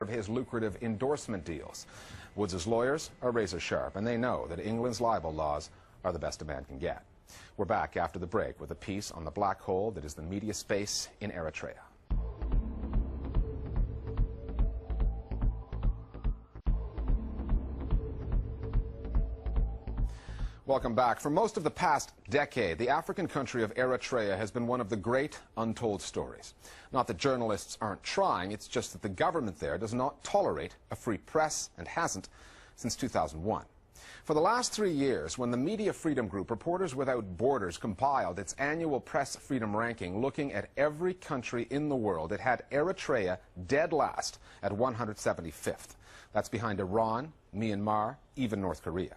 of his lucrative endorsement deals. Woods' lawyers are razor sharp, and they know that England's libel laws are the best a man can get. We're back after the break with a piece on the black hole that is the media space in Eritrea. Welcome back. For most of the past decade, the African country of Eritrea has been one of the great untold stories. Not that journalists aren't trying, it's just that the government there does not tolerate a free press and hasn't since 2001. For the last 3 years, when the media freedom group Reporters Without Borders compiled its annual press freedom ranking looking at every country in the world, it had Eritrea dead last at 175th. That's behind Iran, Myanmar, even North Korea.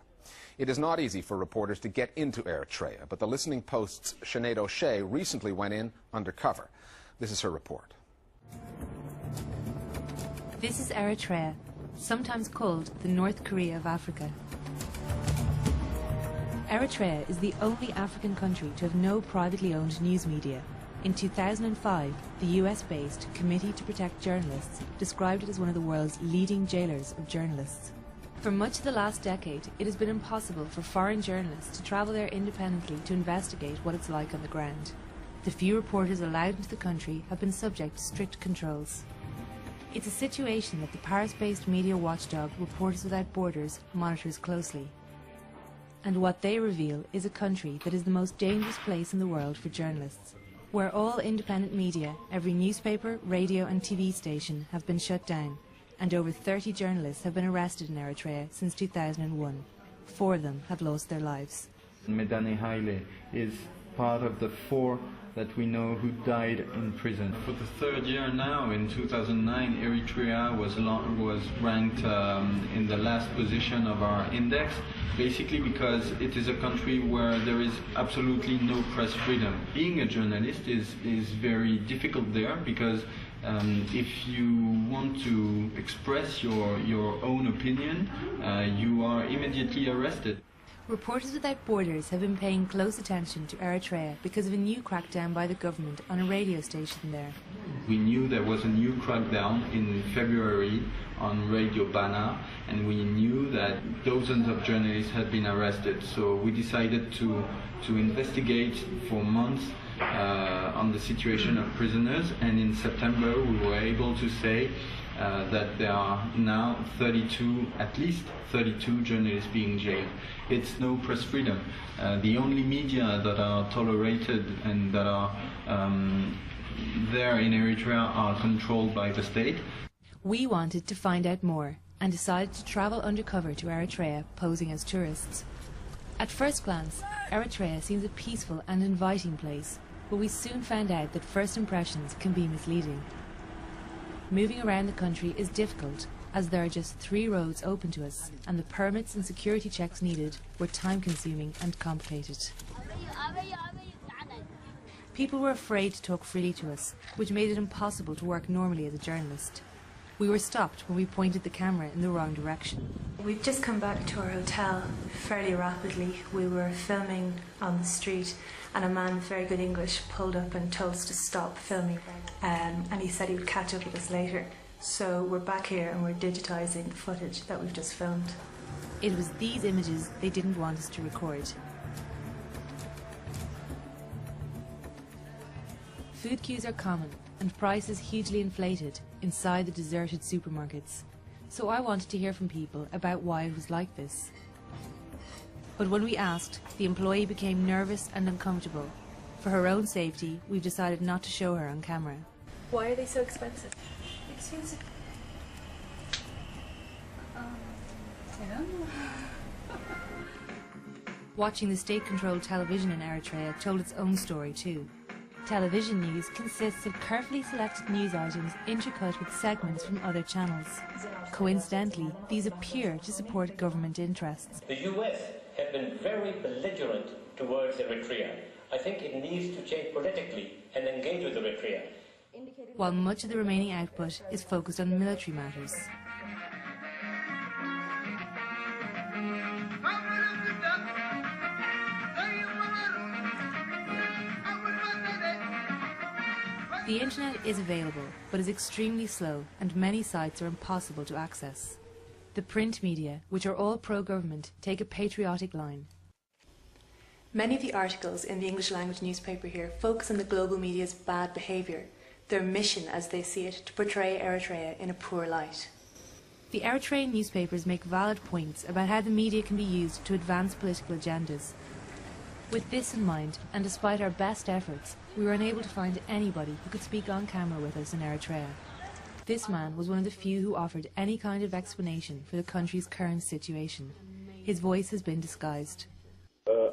It is not easy for reporters to get into Eritrea, but the Listening Post's Sinead O'Shea recently went in undercover. This is her report. This is Eritrea, sometimes called the North Korea of Africa. Eritrea is the only African country to have no privately owned news media. In 2005, the US-based Committee to Protect Journalists described it as one of the world's leading jailers of journalists. For much of the last decade, it has been impossible for foreign journalists to travel there independently to investigate what it's like on the ground. The few reporters allowed into the country have been subject to strict controls. It's a situation that the Paris-based media watchdog Reporters Without Borders monitors closely. And what they reveal is a country that is the most dangerous place in the world for journalists, where all independent media, every newspaper, radio and TV station have been shut down, and over 30 journalists have been arrested in Eritrea since 2001. 4 of them have lost their lives. Medane Haile is part of the 4 that we know who died in prison. For the 3rd year now, in 2009, Eritrea was ranked in the last position of our index, basically because it is a country where there is absolutely no press freedom. Being a journalist is very difficult there because if you want to express your own opinion, you are immediately arrested. Reporters Without Borders have been paying close attention to Eritrea because of a new crackdown by the government on a radio station there. We knew there was a new crackdown in February on Radio Bana, and we knew that dozens of journalists had been arrested. So we decided to investigate for months on the situation of prisoners, and in September we were able to say that there are now at least 32 journalists being jailed. It's no press freedom. The only media that are tolerated and that are there in Eritrea are controlled by the state. We wanted to find out more and decided to travel undercover to Eritrea, posing as tourists. At first glance, Eritrea seems a peaceful and inviting place, but we soon found out that first impressions can be misleading. Moving around the country is difficult, as there are just 3 roads open to us, and the permits and security checks needed were time-consuming and complicated. People were afraid to talk freely to us, which made it impossible to work normally as a journalist. We were stopped when we pointed the camera in the wrong direction. We've just come back to our hotel fairly rapidly. We were filming on the street, and a man with very good English pulled up and told us to stop filming, and he said he would catch up with us later. So we're back here and we're digitising the footage that we've just filmed. It was these images they didn't want us to record. Food queues are common and prices hugely inflated inside the deserted supermarkets. So I wanted to hear from people about why it was like this. But when we asked, the employee became nervous and uncomfortable. For her own safety, we've decided not to show her on camera. Why are they so expensive? Expensive? I don't know. Watching the state-controlled television in Eritrea told its own story too. Television news consists of carefully selected news items intercut with segments from other channels. Coincidentally, these appear to support government interests. The US have been very belligerent towards Eritrea. I think it needs to change politically and engage with Eritrea. While much of the remaining output is focused on military matters. The internet is available, but is extremely slow, and many sites are impossible to access. The print media, which are all pro-government, take a patriotic line. Many of the articles in the English language newspaper here focus on the global media's bad behaviour, their mission as they see it to portray Eritrea in a poor light. The Eritrean newspapers make valid points about how the media can be used to advance political agendas. With this in mind, and despite our best efforts, we were unable to find anybody who could speak on camera with us in Eritrea. This man was one of the few who offered any kind of explanation for the country's current situation. His voice has been disguised.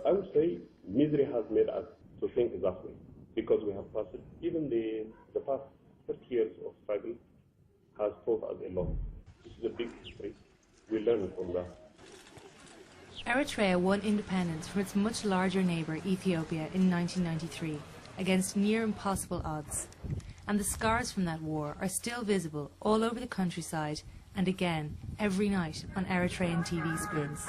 I would say misery has made us to think that way, because we have passed, even the past 30 years of struggle has taught us a lot. This is a big history. We learn from that. Eritrea won independence from its much larger neighbour Ethiopia in 1993 against near impossible odds. And the scars from that war are still visible all over the countryside and again every night on Eritrean TV screens.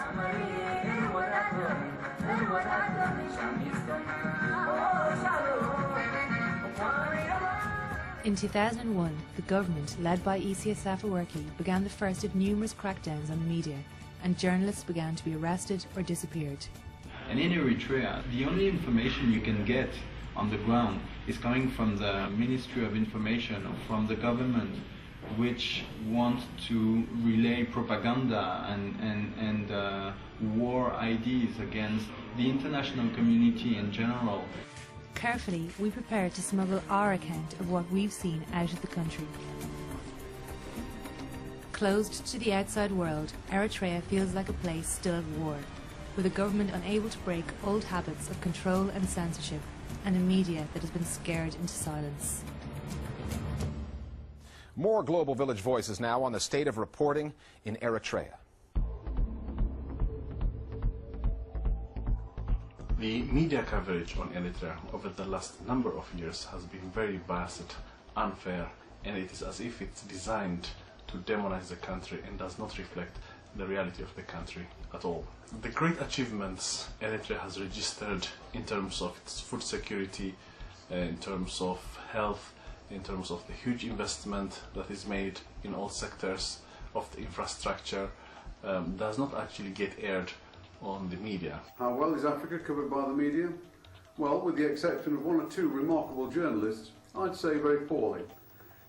In 2001, the government, led by Isaias Afwerki, began the first of numerous crackdowns on the media, and journalists began to be arrested or disappeared. And in Eritrea, the only information you can get on the ground is coming from the Ministry of Information or from the government, which want to relay propaganda and war ideas against the international community in general. Carefully, we prepared to smuggle our account of what we've seen out of the country. Closed to the outside world, Eritrea feels like a place still at war, with a government unable to break old habits of control and censorship, and a media that has been scared into silence. More Global Village voices now on the state of reporting in Eritrea. The media coverage on Eritrea over the last number of years has been very biased, unfair, and it is as if it's designed to demonize the country and does not reflect the reality of the country at all. The great achievements Eritrea has registered in terms of its food security, in terms of health, in terms of the huge investment that is made in all sectors of the infrastructure, does not actually get aired on the media. How well is Africa covered by the media? Well, with the exception of one or two remarkable journalists, I'd say very poorly.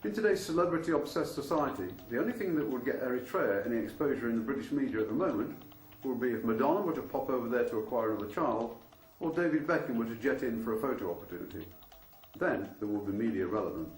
In today's celebrity-obsessed society, the only thing that would get Eritrea any exposure in the British media at the moment would be if Madonna were to pop over there to acquire another child, or David Beckham were to jet in for a photo opportunity. Then there would be media relevance.